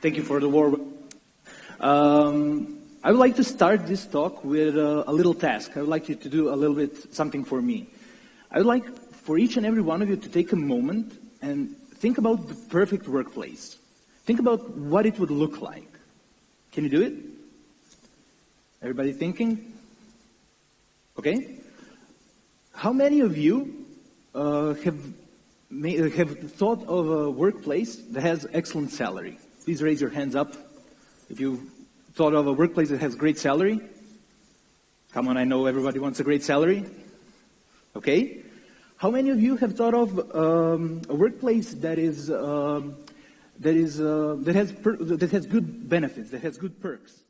Thank you for the warm. I would like to start this talk with a little task. I would like you to do a little bit something for me. I would like for each and every one of you to take a moment and think about the perfect workplace. Think about what it would look like. Can you do it? Everybody thinking? Okay. How many of you have thought of a workplace that has excellent salary? Please raise your hands up if you thought of a workplace that has great salary. Come on, I know everybody wants a great salary. Okay. How many of you have thought of a workplace that has good benefits, that has good perks?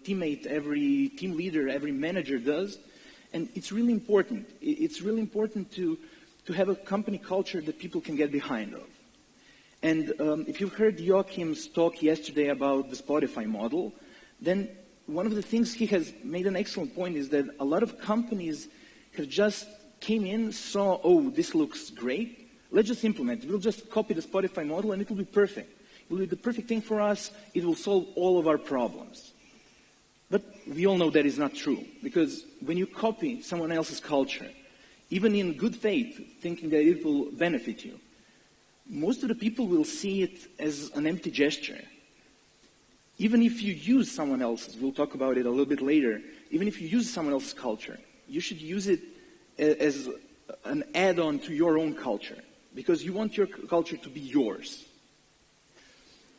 teammate, every team leader, every manager does. And it's really important. It's really important to have a company culture that people can get behind of. And if you've heard Joachim's talk yesterday about the Spotify model, then one of the things he has made an excellent point is that a lot of companies have just came in, saw, oh, this looks great, let's just implement it. We'll just copy the Spotify model and it will be perfect. It will be the perfect thing for us. It will solve all of our problems. But we all know that is not true, because when you copy someone else's culture, even in good faith, thinking that it will benefit you, most of the people will see it as an empty gesture. Even if you use someone else's, we'll talk about it a little bit later, even if you use someone else's culture, you should use it as an add-on to your own culture, because you want your culture to be yours.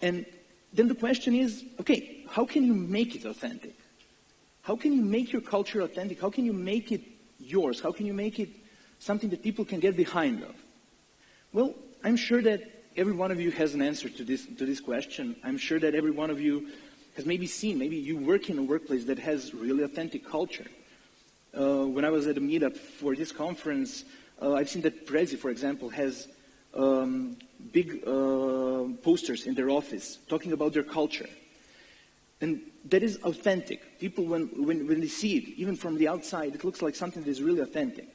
And then the question is, okay, how can you make it authentic? How can you make your culture authentic? How can you make it yours? How can you make it something that people can get behind of? Well, I'm sure that every one of you has an answer to this question. I'm sure that every one of you has maybe seen, maybe you work in a workplace that has really authentic culture. When I was at a meetup for this conference, I've seen that Prezi, for example, has big posters in their office talking about their culture. And that is authentic. People, when they see it, even from the outside, it looks like something that is really authentic.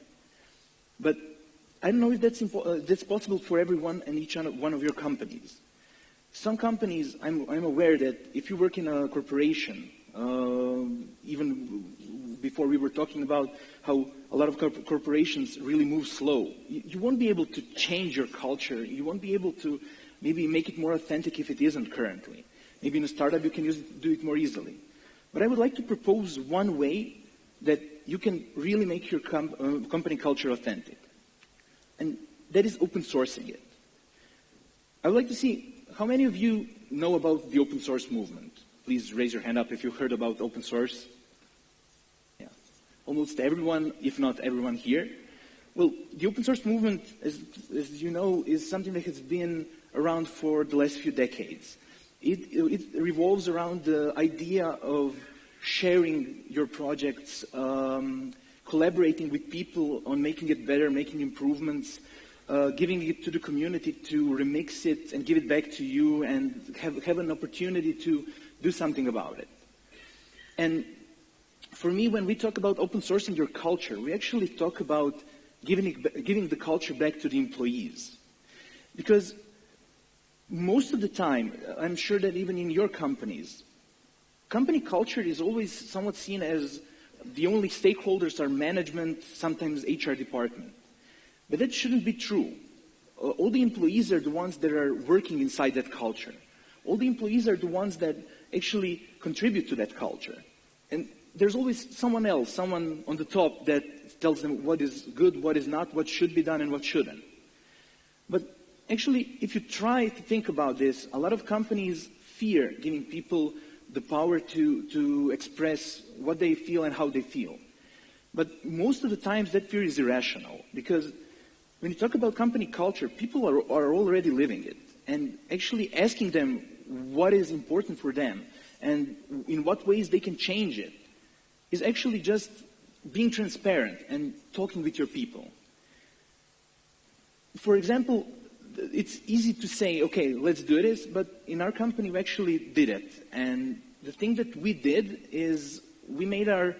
But I don't know if that's possible for everyone and each one of your companies. Some companies, I'm aware that if you work in a corporation, even before we were talking about how a lot of corporations really move slow, you won't be able to change your culture. You won't be able to maybe make it more authentic if it isn't currently. Maybe in a startup you can do it more easily. But I would like to propose one way that you can really make your company culture authentic. And that is open sourcing it. I would like to see how many of you know about the open source movement. Please raise your hand up if you've heard about open source. Yeah, almost everyone, if not everyone here. Well, the open source movement, as you know, is something that has been around for the last few decades. It revolves around the idea of sharing your projects, collaborating with people on making it better, making improvements, giving it to the community to remix it and give it back to you and have an opportunity to do something about it. And for me, when we talk about open sourcing your culture, we actually talk about giving the culture back to the employees. Because most of the time, I'm sure that even in your companies, company culture is always somewhat seen as the only stakeholders are management, sometimes HR department. But that shouldn't be true. All the employees are the ones that are working inside that culture. All the employees are the ones that actually contribute to that culture. And there's always someone else, someone on the top that tells them what is good, what is not, what should be done and what shouldn't. But actually, if you try to think about this, a lot of companies fear giving people the power to express what they feel and how they feel. But most of the times that fear is irrational, because when you talk about company culture, people are already living it. And actually asking them what is important for them and in what ways they can change it is actually just being transparent and talking with your people. For example, it's easy to say, okay, let's do this, but in our company we actually did it. And the thing that we did is we made our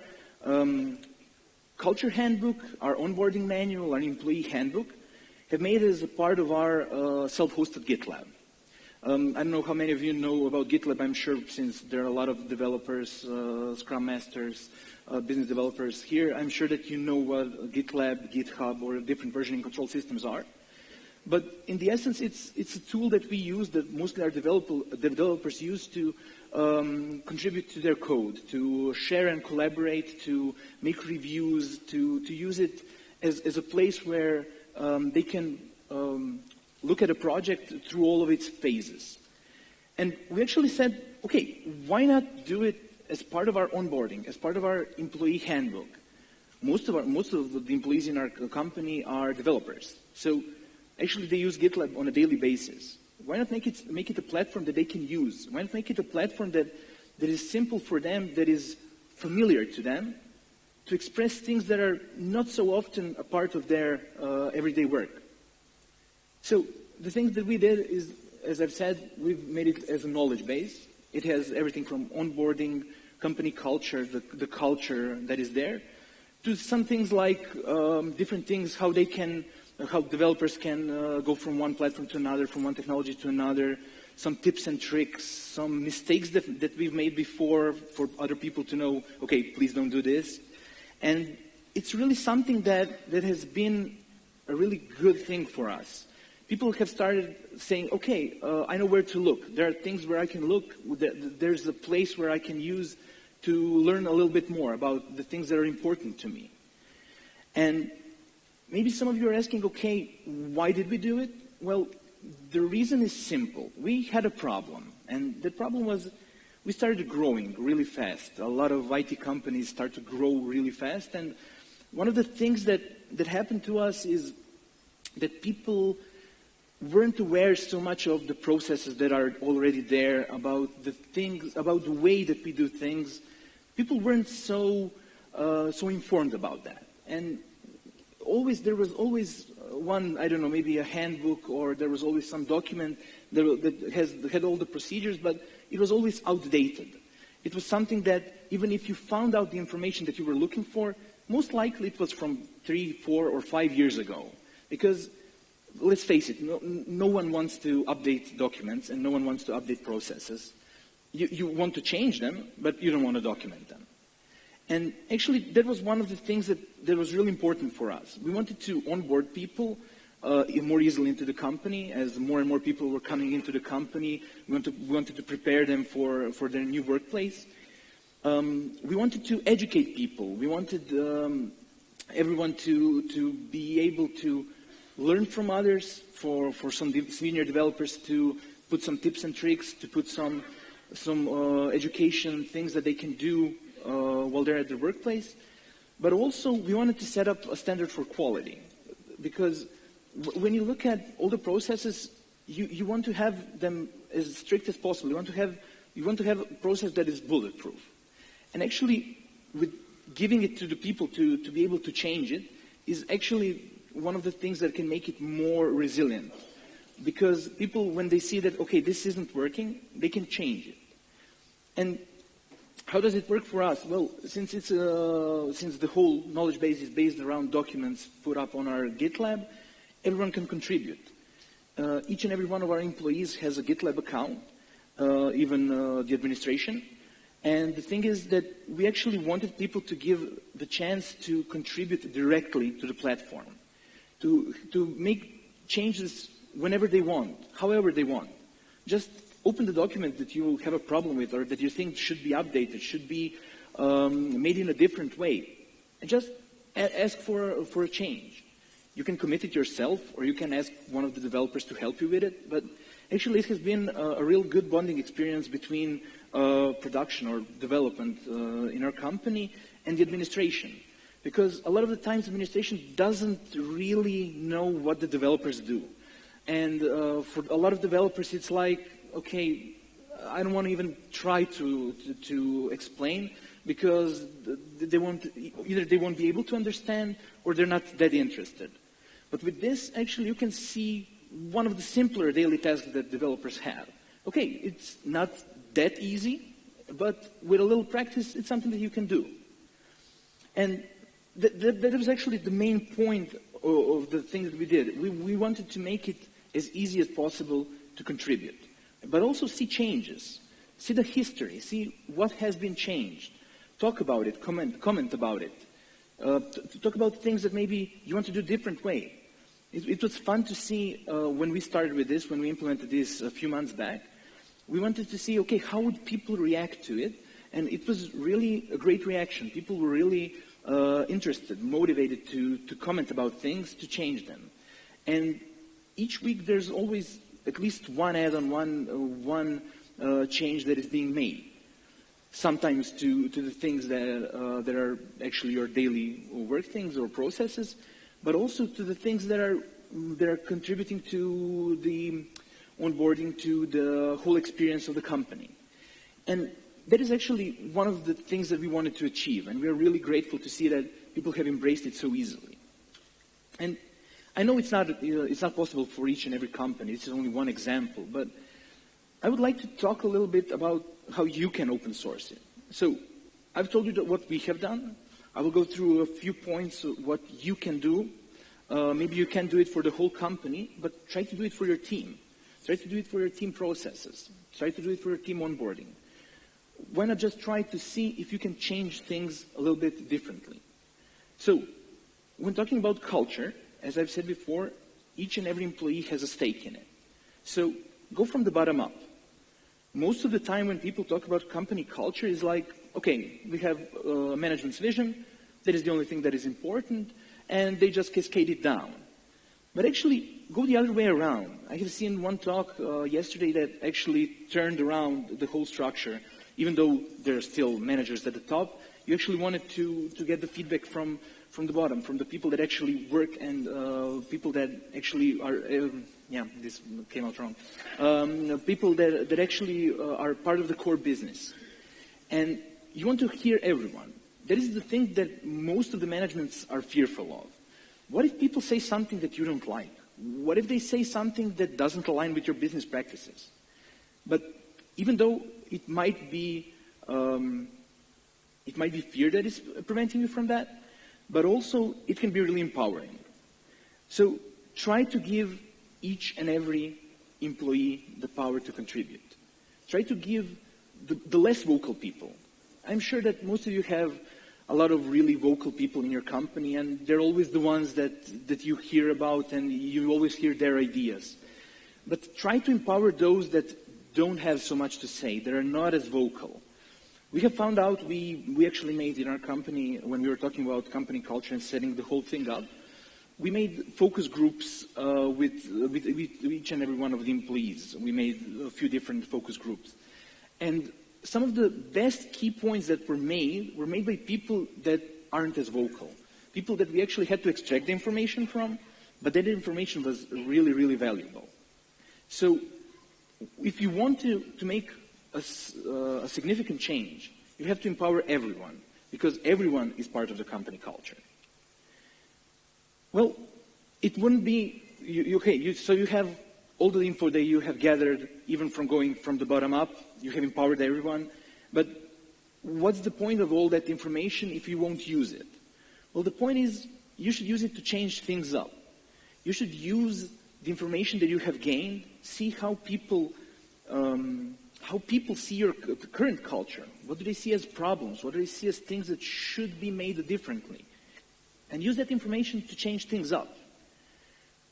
culture handbook, our onboarding manual, our employee handbook, have made it as a part of our self-hosted GitLab. I don't know how many of you know about GitLab. I'm sure since there are a lot of developers, Scrum Masters, business developers here, I'm sure that you know what GitLab, GitHub, or different versioning control systems are. But in the essence, it's a tool that we use, that mostly our developers use to contribute to their code, to share and collaborate, to make reviews, to use it as a place where they can look at a project through all of its phases. And we actually said, okay, why not do it as part of our onboarding, as part of our employee handbook? Most of the employees in our company are developers. So actually, they use GitLab on a daily basis. Why not make it a platform that they can use? Why not make it a platform that that is simple for them, that is familiar to them, to express things that are not so often a part of their everyday work. So the things that we did is, as I've said, we've made it as a knowledge base. It has everything from onboarding, company culture, the culture that is there, to some things like different things, how developers can go from one platform to another, from one technology to another, some tips and tricks, some mistakes that we've made before for other people to know, okay, please don't do this. And it's really something that has been a really good thing for us. People have started saying, okay, I know where to look. There are things where I can look. There's a place where I can use to learn a little bit more about the things that are important to me. And maybe some of you are asking, okay, why did we do it? Well, the reason is simple. We had a problem, and the problem was we started growing really fast. A lot of IT companies start to grow really fast, and one of the things that happened to us is that people weren't aware so much of the processes that are already there, about the things, about the way that we do things. People weren't so informed about that. And there was always one, I don't know, maybe a handbook, or there was always some document that had all the procedures, but it was always outdated. It was something that even if you found out the information that you were looking for, most likely it was from 3, 4, or 5 years ago. Because, let's face it, no one wants to update documents, and no one wants to update processes. You want to change them, but you don't want to document them. And actually, that was one of the things that was really important for us. We wanted to onboard people more easily into the company. As more and more people were coming into the company, we wanted to prepare them for their new workplace. We wanted to educate people. We wanted everyone to be able to learn from others, for some senior developers to put some tips and tricks, to put some education things that they can do while they're at their workplace. But also, we wanted to set up a standard for quality. Because when you look at all the processes, you want to have them as strict as possible. You want to have a process that is bulletproof. And actually, with giving it to the people to be able to change it is actually one of the things that can make it more resilient. Because people, when they see that, okay, this isn't working, they can change it. And how does it work for us? Well, since the whole knowledge base is based around documents put up on our GitLab, everyone can contribute. Each and every one of our employees has a GitLab account, even the administration. And the thing is that we actually wanted people to give the chance to contribute directly to the platform, to make changes whenever they want, however they want. Just open the document that you have a problem with, or that you think should be updated, should be made in a different way, and just ask for a change. You can commit it yourself, or you can ask one of the developers to help you with it. But actually, it has been a real good bonding experience between production or development in our company and the administration. Because a lot of the times, administration doesn't really know what the developers do. And for a lot of developers, it's like, okay, I don't want to even try to explain, because either they won't be able to understand, or they're not that interested. But with this, actually, you can see one of the simpler daily tasks that developers have. Okay, it's not that easy, but with a little practice, it's something that you can do. And that was actually the main point of the thing that we did. We wanted to make it as easy as possible to contribute, but also see changes, see the history, see what has been changed, talk about it, comment about it, talk about things that maybe you want to do a different way. It was fun to see when we started with this, when we implemented this a few months back. We wanted to see, okay, how would people react to it? And it was really a great reaction. People were really interested, motivated to comment about things, to change them. And each week there's always at least one add-on, one change that is being made. Sometimes to the things that are actually your daily work things or processes, but also to the things that are contributing to the onboarding, to the whole experience of the company. And that is actually one of the things that we wanted to achieve, and we are really grateful to see that people have embraced it so easily. And I know it's not possible for each and every company. It's only one example, but I would like to talk a little bit about how you can open source it. So I've told you what we have done. I will go through a few points of what you can do. Maybe you can't do it for the whole company, but try to do it for your team. Try to do it for your team processes. Try to do it for your team onboarding. Why not just try to see if you can change things a little bit differently? So, when talking about culture, as I've said before, each and every employee has a stake in it. So, go from the bottom up. Most of the time when people talk about company culture is like, okay, we have management's vision, that is the only thing that is important, and they just cascade it down. But actually, go the other way around. I have seen one talk yesterday that actually turned around the whole structure. Even though there are still managers at the top, you actually wanted to get the feedback from the bottom, from the people that actually work and people that actually are, this came out wrong, people that actually are part of the core business. And you want to hear everyone. That is the thing that most of the managements are fearful of. What if people say something that you don't like? What if they say something that doesn't align with your business practices? But even though it might be fear that is preventing you from that, but also it can be really empowering. So try to give each and every employee the power to contribute. Try to give the less vocal people. I'm sure that most of you have a lot of really vocal people in your company, and they're always the ones that you hear about, and you always hear their ideas. But try to empower those that don't have so much to say, that are not as vocal. We have found out, we actually made in our company, when we were talking about company culture and setting the whole thing up, we made focus groups with each and every one of the employees. We made a few different focus groups. And some of the best key points that were made by people that aren't as vocal. People that we actually had to extract the information from, but that information was really, really valuable. So if you want to make a significant change, you have to empower everyone, because everyone is part of the company culture. Well, it wouldn't be, so you have all the info that you have gathered, even from going from the bottom up, you have empowered everyone, but what's the point of all that information if you won't use it? Well, the point is, you should use it to change things up. You should use the information that you have gained, see how people see your current culture. What do they see as problems? What do they see as things that should be made differently? And use that information to change things up.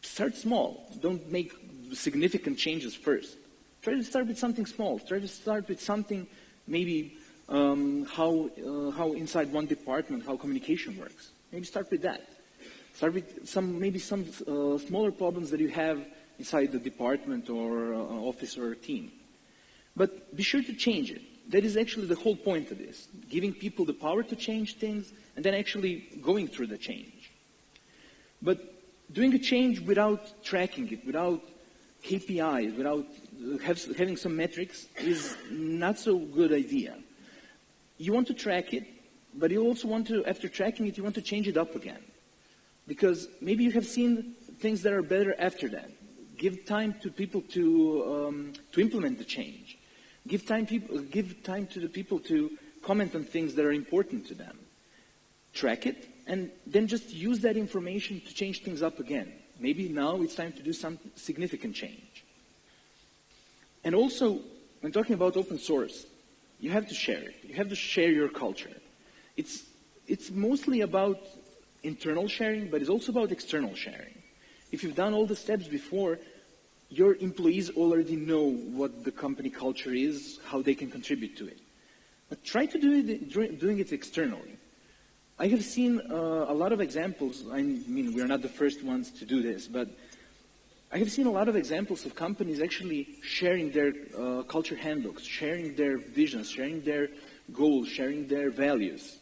Start small. Don't make significant changes first. Try to start with something small. Try to start with something, maybe how inside one department, how communication works. Maybe start with that. Start with some smaller problems that you have inside the department or office or team. But be sure to change it. That is actually the whole point of this. Giving people the power to change things and then actually going through the change. But doing a change without tracking it, without KPIs, without having some metrics is not so good idea. You want to track it, but you also want to, after tracking it, you want to change it up again. Because maybe you have seen things that are better after that. Give time to people to implement the change. Give time to the people to comment on things that are important to them. Track it, and then just use that information to change things up again. Maybe now it's time to do some significant change. And also, when talking about open source, you have to share it. You have to share your culture. It's mostly about internal sharing, but it's also about external sharing. If you've done all the steps before, your employees already know what the company culture is, how they can contribute to it. But try to doing it externally. I have seen a lot of examples. I mean, we're not the first ones to do this, but I have seen a lot of examples of companies actually sharing their culture handbooks, sharing their visions, sharing their goals, sharing their values.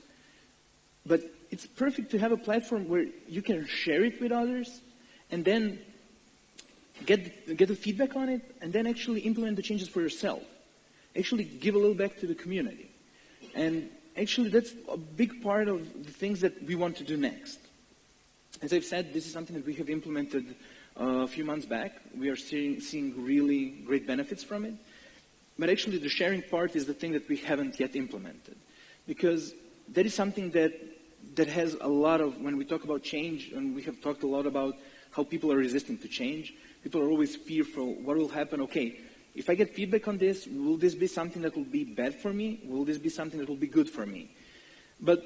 But it's perfect to have a platform where you can share it with others and then get the feedback on it and then actually implement the changes for yourself. actually give a little back to the community. And actually that's a big part of the things that we want to do next. As I've said, this is something that we have implemented a few months back. We are seeing really great benefits from it. But actually the sharing part is the thing that we haven't yet implemented. Because that is something that has a lot of, when we talk about change, and we have talked a lot about how people are resistant to change, people are always fearful, what will happen? Okay, if I get feedback on this, will this be something that will be bad for me? Will this be something that will be good for me? But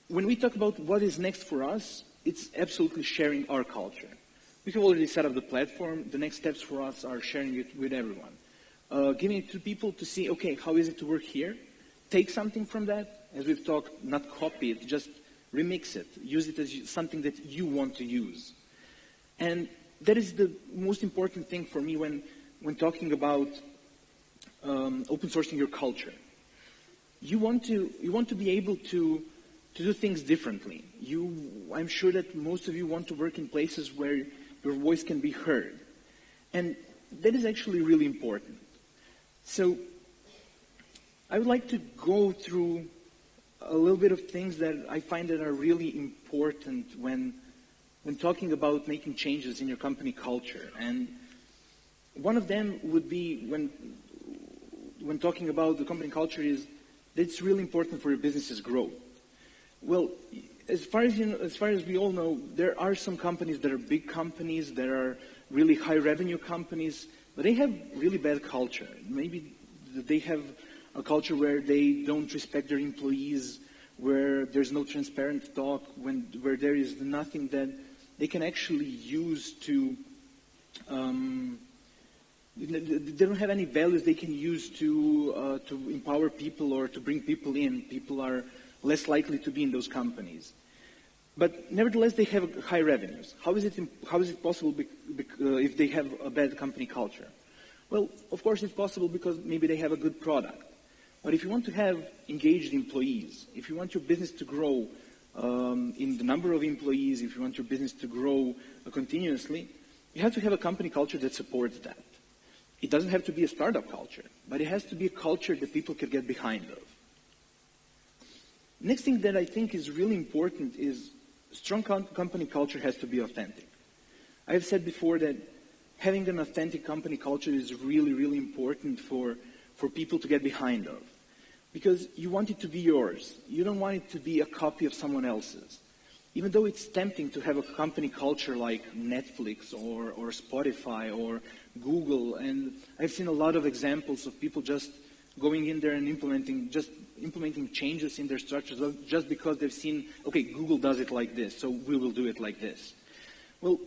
when we talk about what is next for us, it's absolutely sharing our culture. We have already set up the platform. The next steps for us are sharing it with everyone. Giving it to people to see, okay, how is it to work here? Take something from that, as we've talked, not copy it, just remix it. Use it as something that you want to use. And that is the most important thing for me when talking about open sourcing your culture. You want to be able to do things differently. I'm sure that most of you want to work in places where your voice can be heard. And that is actually really important. So I would like to go through a little bit of things that I find that are really important when talking about making changes in your company culture. And one of them would be when talking about the company culture is that it's really important for your business's growth. Well, as far as we all know, there are some companies that are big companies, that are really high revenue companies, but they have really bad culture. Maybe they have a culture where they don't respect their employees, where there's no transparent talk, where there is nothing that they can actually use to, they don't have any values they can use to empower people or to bring people in. People are less likely to be in those companies. But nevertheless, they have high revenues. How is it possible if they have a bad company culture? Well, of course it's possible because maybe they have a good product. But if you want to have engaged employees, if you want your business to grow in the number of employees, if you want your business to grow continuously, you have to have a company culture that supports that. It doesn't have to be a startup culture, but it has to be a culture that people can get behind of. Next thing that I think is really important is strong company culture has to be authentic. I have said before that having an authentic company culture is really, really important for people to get behind of. Because you want it to be yours. You don't want it to be a copy of someone else's. Even though it's tempting to have a company culture like Netflix or Spotify or Google, and I've seen a lot of examples of people just going in there and implementing changes in their structures just because they've seen, okay, Google does it like this, so we will do it like this. Well,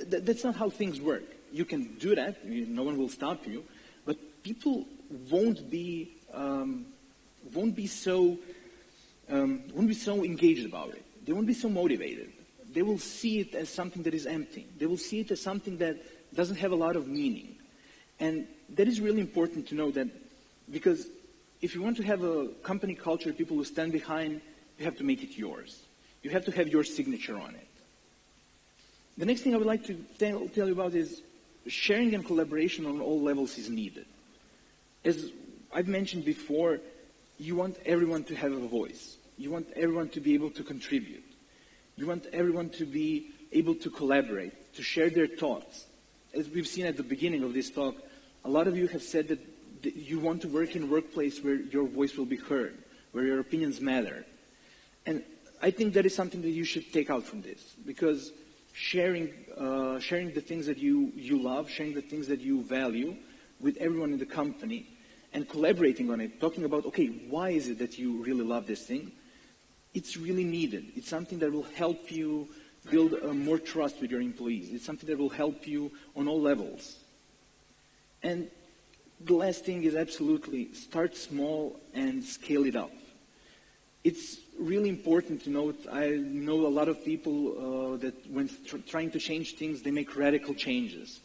that's not how things work. You can do that, no one will stop you, but people won't be so engaged about it. They won't be so motivated. They will see it as something that is empty. They will see it as something that doesn't have a lot of meaning. And that is really important to know that, because if you want to have a company culture people will stand behind, you have to make it yours. You have to have your signature on it. The next thing I would like to tell you about is sharing and collaboration on all levels is needed. As I've mentioned before, you want everyone to have a voice. You want everyone to be able to contribute. You want everyone to be able to collaborate, to share their thoughts. As we've seen at the beginning of this talk, a lot of you have said that you want to work in a workplace where your voice will be heard, where your opinions matter. And I think that is something that you should take out from this, because sharing the things that you love, sharing the things that you value with everyone in the company, and collaborating on it, talking about, okay, why is it that you really love this thing? It's really needed. It's something that will help you build more trust with your employees. It's something that will help you on all levels. And the last thing is absolutely start small and scale it up. It's really important to note, I know a lot of people that when trying to change things, they make radical changes.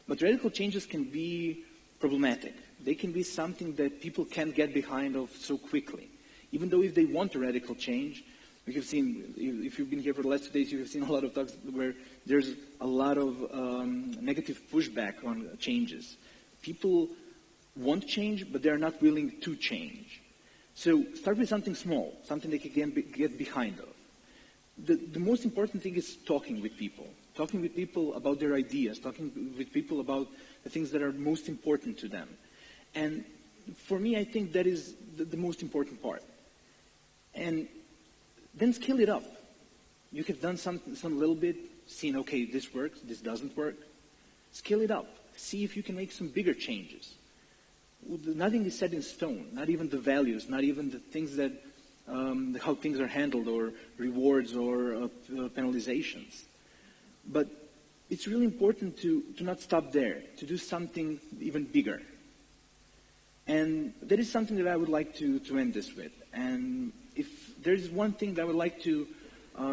But radical changes can be problematic. They can be something that people can't get behind of so quickly. Even though if they want a radical change, we have seen, if you've been here for the last 2 days, you have seen a lot of talks where there's a lot of negative pushback on changes. People want change, but they're not willing to change. So start with something small, something they can get behind of. The most important thing is talking with people about their ideas, talking with people about the things that are most important to them. And for me, I think that is the most important part. And then scale it up. You have done some little bit, seen, okay, this works, this doesn't work. Scale it up. See if you can make some bigger changes. Nothing is set in stone, not even the values, not even the things that, how things are handled, or rewards, or penalizations. But it's really important to not stop there, to do something even bigger. And that is something that I would like to end this with. And if there's one thing that I would like to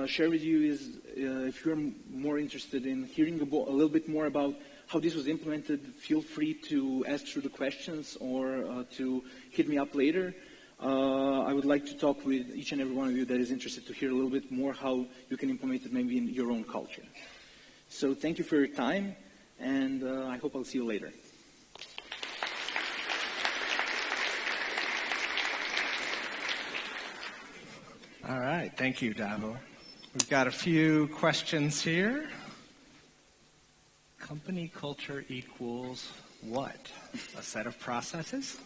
share with you is, if you're more interested in hearing a little bit more about how this was implemented, feel free to ask through the questions or to hit me up later. I would like to talk with each and every one of you that is interested to hear a little bit more how you can implement it maybe in your own culture. So thank you for your time, and I hope I'll see you later. All right, thank you, Davor. We've got a few questions here. Company culture equals what? A set of processes?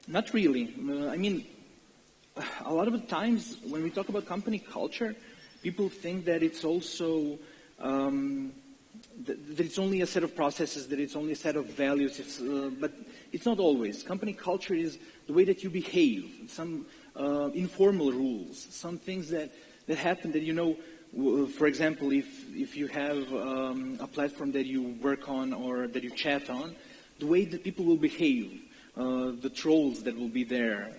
Not really. I mean, a lot of the times when we talk about company culture, people think that it's also that it's only a set of processes, that it's only a set of values. But it's not always. Company culture is the way that you behave, some informal rules, some things that happen that, you know, for example, if you have a platform that you work on or that you chat on, the way that people will behave, the trolls that will be there,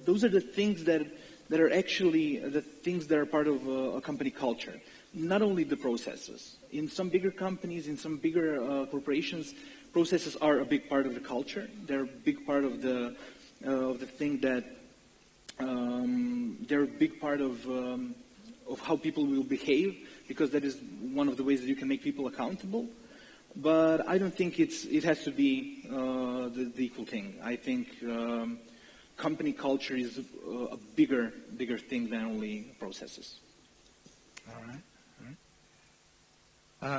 those are the things that are actually the things that are part of a company culture. Not only the processes. In some bigger companies, in some bigger corporations, processes are a big part of the culture. They're a big part of the thing that they're a big part of how people will behave, because that is one of the ways that you can make people accountable. But I don't think it has to be the equal thing. I think company culture is a bigger thing than only processes. All right.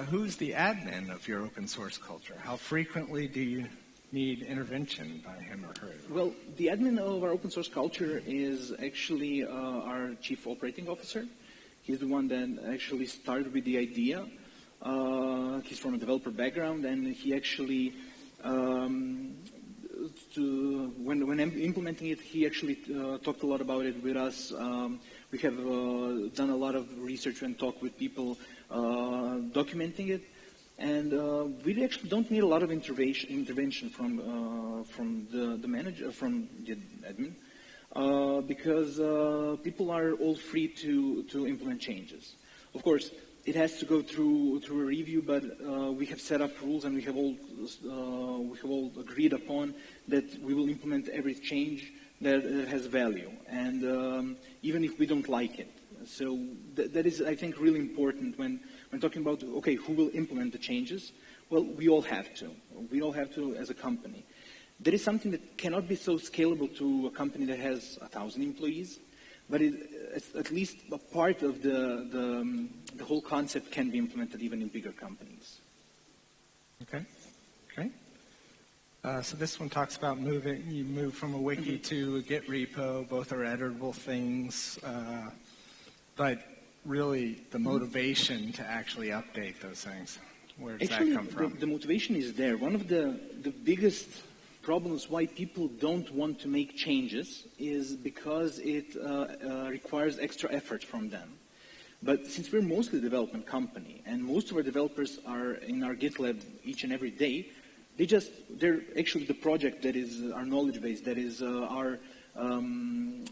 Who's the admin of your open source culture? How frequently do you need intervention by him or her? Well, the admin of our open source culture is actually our chief operating officer. He's the one that actually started with the idea. He's from a developer background, and he actually, when implementing it, he actually talked a lot about it with us. We have done a lot of research and talk with people documenting it, and we actually don't need a lot of intervention from the manager, from the admin. Because people are all free to implement changes. Of course, it has to go through a review, but we have set up rules, and we have all agreed upon that we will implement every change that has value, and even if we don't like it. So that is, I think, really important when talking about, okay, who will implement the changes? Well, we all have to. We all have to as a company. That is something that cannot be so scalable to a company that has 1,000 employees, but it's at least a part of the whole concept can be implemented even in bigger companies. Okay, great. So this one talks about you move from a wiki to a Git repo. Both are editable things, but really the motivation to actually update those things, where does that come from? The motivation is there. One of the biggest problems why people don't want to make changes is because it requires extra effort from them. But since we're mostly a development company, and most of our developers are in our GitLab each and every day, they're actually the project that is our knowledge base, that is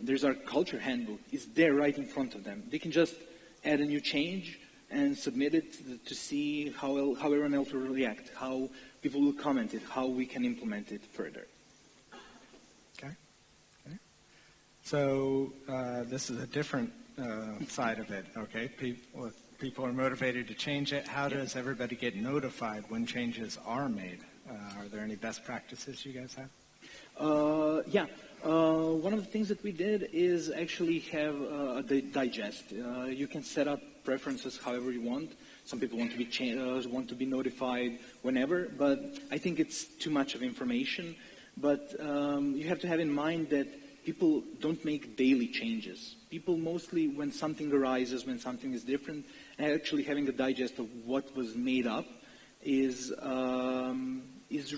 there's our culture handbook, is there right in front of them. They can just add a new change and submit it to see how everyone else will react, how people will comment it, how we can implement it further. Okay. So this is a different side of it. Okay, people are motivated to change it. How does everybody get notified when changes are made? Are there any best practices you guys have? Yeah. One of the things that we did is actually have a digest. You can set up preferences however you want. Some people want to be notified whenever, but I think it's too much of information. But you have to have in mind that people don't make daily changes. People mostly, when something arises, when something is different, and actually having a digest of what was made up is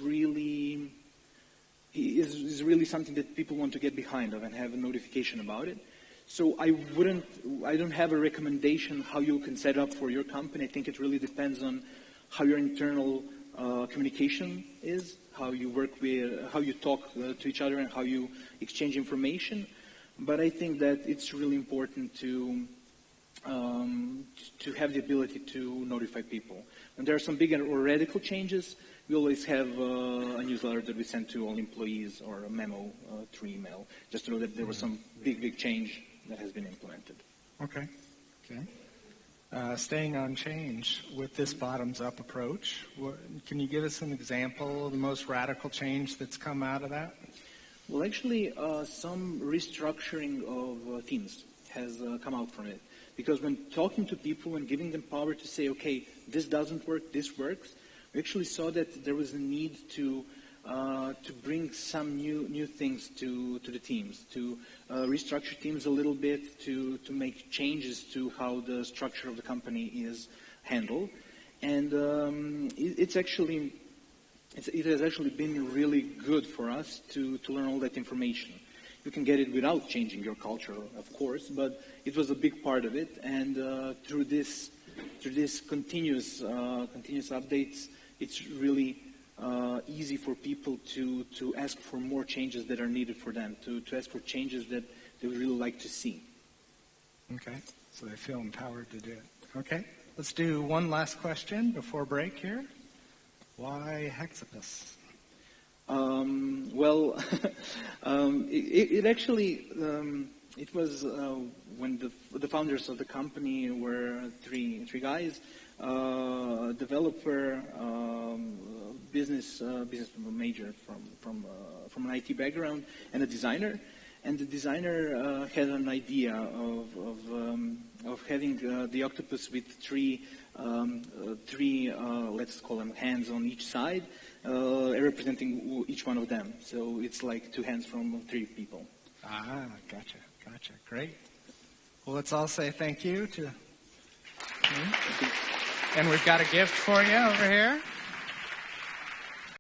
really something that people want to get behind of and have a notification about it. So I don't have a recommendation how you can set up for your company. I think it really depends on how your internal communication is, how you work with, how you talk to each other and how you exchange information. But I think that it's really important to have the ability to notify people. When there are some big or radical changes, we always have a newsletter that we send to all employees or a memo through email, just to know that there was some big change that has been implemented. Okay. Staying on change with this bottoms-up approach, can you give us an example of the most radical change that's come out of that? Well, actually, some restructuring of teams has come out from it. Because when talking to people and giving them power to say, okay, this doesn't work, this works, we actually saw that there was a need to bring some new things to the teams, to restructure teams a little bit, to make changes to how the structure of the company is handled. And it has actually been really good for us to learn all that information. You can get it without changing your culture, of course, but it was a big part of it. And through this continuous updates, it's really easy for people to ask for more changes that are needed for them, to ask for changes that they would really like to see. Okay, so they feel empowered to do it. Okay, let's do one last question before break here. Why Hexapus? Well, it actually, it was when the founders of the company were three guys, developer, business major from an IT background, and a designer. And the designer had an idea of having the octopus with three let's call them hands on each side, representing each one of them. So it's like two hands from three people. Ah, gotcha. Great. Well, let's all say thank you to. And we've got a gift for you over here.